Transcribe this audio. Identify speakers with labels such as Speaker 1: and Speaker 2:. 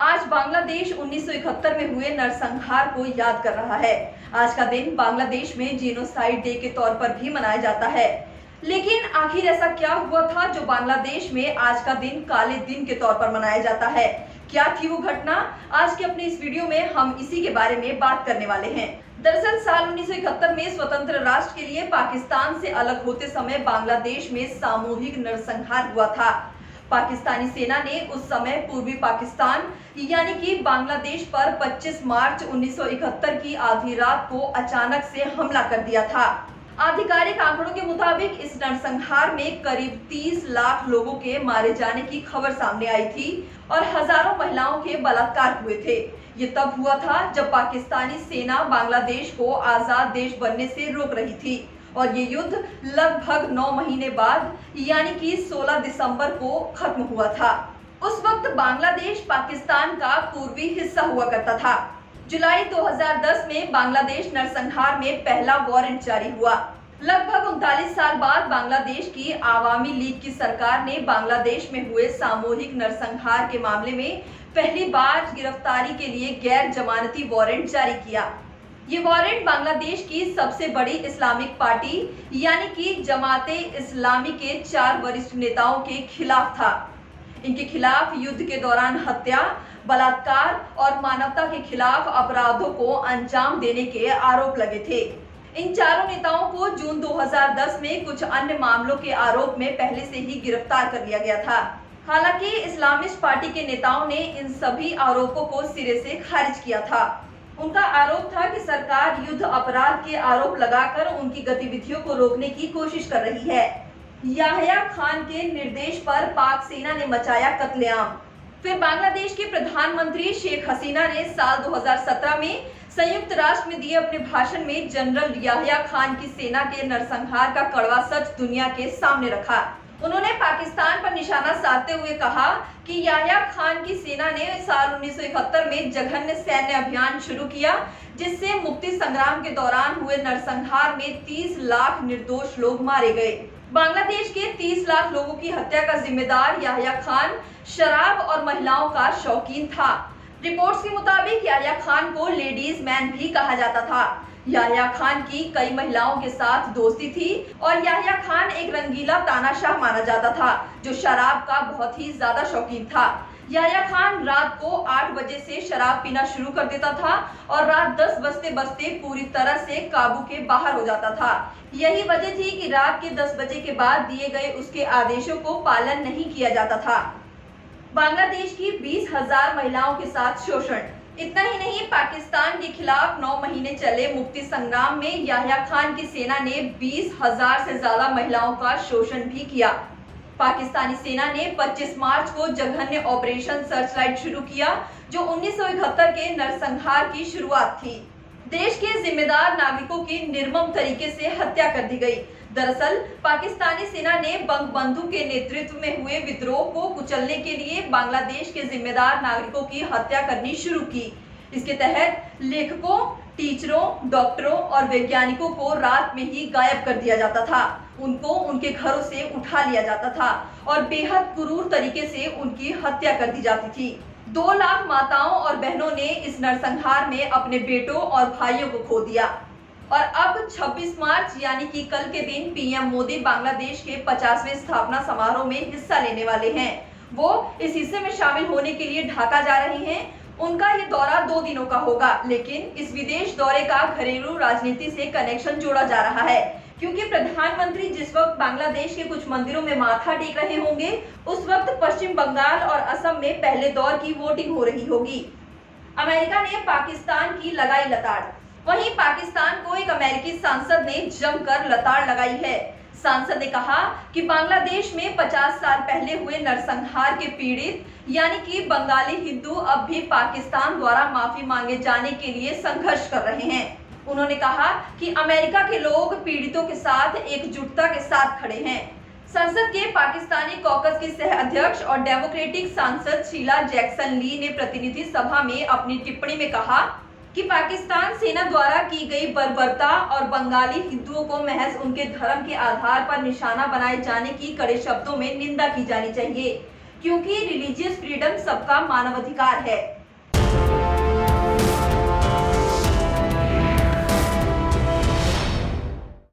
Speaker 1: आज बांग्लादेश 1971 में हुए नरसंहार को याद कर रहा है। आज का दिन बांग्लादेश में जेनोसाइड डे के तौर पर भी मनाया जाता है। लेकिन आखिर ऐसा क्या हुआ था जो बांग्लादेश में आज का दिन काले दिन के तौर पर मनाया जाता है? क्या थी वो घटना? आज के अपने इस वीडियो में हम इसी के बारे में बात करने वाले हैं। दरअसल साल 1971 में स्वतंत्र राष्ट्र के लिए पाकिस्तान से अलग होते समय बांग्लादेश में सामूहिक नरसंहार हुआ था। पाकिस्तानी सेना ने उस समय पूर्वी पाकिस्तान यानी कि बांग्लादेश पर 25 मार्च 1971 की आधी रात को अचानक से हमला कर दिया था। आधिकारिक आंकड़ों के मुताबिक इस नरसंहार में करीब 30 लाख लोगों के मारे जाने की खबर सामने आई थी और हजारों महिलाओं के बलात्कार हुए थे। ये तब हुआ था जब पाकिस्तानी सेना बांग्लादेश को आजाद देश बनने से रोक रही थी और ये युद्ध लगभग 9 महीने बाद यानी कि 16 दिसंबर को खत्म हुआ था। उस वक्त बांग्लादेश पाकिस्तान का पूर्वी हिस्सा हुआ करता था। जुलाई 2010 में बांग्लादेश नरसंहार में पहला वारंट जारी हुआ। लगभग 39 साल बाद बांग्लादेश की आवामी लीग की सरकार ने बांग्लादेश में हुए सामूहिक नरसंहार के मामले में पहली बार गिरफ्तारी के लिए गैर जमानती वारंट जारी किया। ये वारंट बांग्लादेश की सबसे बड़ी इस्लामिक पार्टी यानी कि जमाते इस्लामी के 4 वरिष्ठ नेताओं के खिलाफ था। इनके खिलाफ युद्ध के दौरान हत्या, बलात्कार और मानवता के खिलाफ अपराधों को अंजाम देने के आरोप लगे थे। इन चारों नेताओं को जून 2010 में कुछ अन्य मामलों के आरोप में पहले से ही गिरफ्तार कर लिया गया था। हालांकि इस्लामिस्ट पार्टी के नेताओं ने इन सभी आरोपों को सिरे से खारिज किया था। उनका आरोप था कि सरकार युद्ध अपराध के आरोप लगाकर उनकी गतिविधियों को रोकने की कोशिश कर रही है। याह्या खान के निर्देश पर पाक सेना ने मचाया कत्लेआम। फिर बांग्लादेश के प्रधानमंत्री शेख हसीना ने साल 2017 में संयुक्त राष्ट्र में दिए अपने भाषण में जनरल याह्या खान की सेना के नरसंहार का कड़वा सच दुनिया के सामने रखा। उन्होंने पाकिस्तान पर निशाना साधते हुए कहा कि याह्या खान की सेना ने साल 1971 में जघन्य सैन्य अभियान शुरू किया, जिससे मुक्ति संग्राम के दौरान हुए नरसंहार में 30 लाख निर्दोष लोग मारे गए। बांग्लादेश के 30 लाख लोगों की हत्या का जिम्मेदार याह्या खान शराब और महिलाओं का शौकीन था। रिपोर्ट्स के मुताबिक याह्या खान को लेडीज मैन भी कहा जाता था। याह्या खान की कई महिलाओं के साथ दोस्ती थी और याह्या खान एक रंगीला तानाशाह माना जाता था जो शराब का बहुत ही ज्यादा शौकीन था। याह्या खान रात को 8 बजे से शराब पीना शुरू कर देता था और रात 10 बजते बजते पूरी तरह से काबू के बाहर हो जाता था। यही वजह थी कि रात के 10 बजे के बाद दिए गए उसके आदेशों को पालन नहीं किया जाता था। बांग्लादेश की 20,000 महिलाओं के साथ शोषण। इतना ही नहीं, पाकिस्तान के खिलाफ 9 महीने चले मुक्ति संग्राम में याह्या खान की सेना ने 20,000 से ज्यादा महिलाओं का शोषण भी किया। पाकिस्तानी सेना ने 25 मार्च को जघन्य ऑपरेशन सर्चलाइट शुरू किया, जो 1971 के नरसंहार की शुरुआत थी। देश के जिम्मेदार नागरिकों की निर्मम तरीके से हत्या कर दी गई। दरअसल पाकिस्तानी सेना ने बंगबंधु के नेतृत्व में हुए विद्रोह को कुचलने के लिए बांग्लादेश के जिम्मेदार नागरिकों की हत्या करनी शुरू की। इसके तहत लेखकों, टीचरों, डॉक्टरों और वैज्ञानिकों को रात में ही गायब कर दिया जाता था। उनको उनके घरों से उठा लिया जाता था और बेहद क्रूर तरीके से उनकी हत्या कर दी जाती थी। 2 लाख माताओं और बहनों ने इस नरसंहार में अपने बेटों और भाइयों को खो दिया। और अब 26 मार्च यानी कि कल के दिन पीएम मोदी बांग्लादेश के 50वें स्थापना समारोह में हिस्सा लेने वाले हैं। वो इस हिस्से में शामिल होने के लिए ढाका जा रहे हैं। उनका ये दौरा 2 दिनों का होगा, लेकिन इस विदेश दौरे का घरेलू राजनीति से कनेक्शन जोड़ा जा रहा है, क्योंकि प्रधानमंत्री जिस वक्त बांग्लादेश के कुछ मंदिरों में माथा टेक रहे होंगे, उस वक्त पश्चिम बंगाल और असम में पहले दौर की वोटिंग हो रही होगी। अमेरिका ने पाकिस्तान की लगाई लताड़। वहीं पाकिस्तान को एक अमेरिकी सांसद ने जमकर लताड़ लगाई है। सांसद ने कहा कि बांग्लादेश में 50 साल पहले हुए नरसंहार के पीड़ित यानी कि बंगाली हिंदू अब भी पाकिस्तान द्वारा माफी मांगे जाने के लिए संघर्ष कर रहे हैं। उन्होंने कहा कि अमेरिका के लोग पीड़ितों के साथ एकजुटता के साथ खड़े हैं। संसद के पाकिस्तानी कॉकस की सह अध्यक्ष और डेमोक्रेटिक सांसद शीला जैक्सन ली ने प्रतिनिधि सभा में अपनी टिप्पणी में कहा कि पाकिस्तान सेना द्वारा की गई बर्बरता और बंगाली हिंदुओं को महज उनके धर्म के आधार पर निशाना बनाए जाने की कड़े शब्दों में निंदा की जानी चाहिए, क्योंकि रिलीजियस फ्रीडम सबका मानवाधिकार है।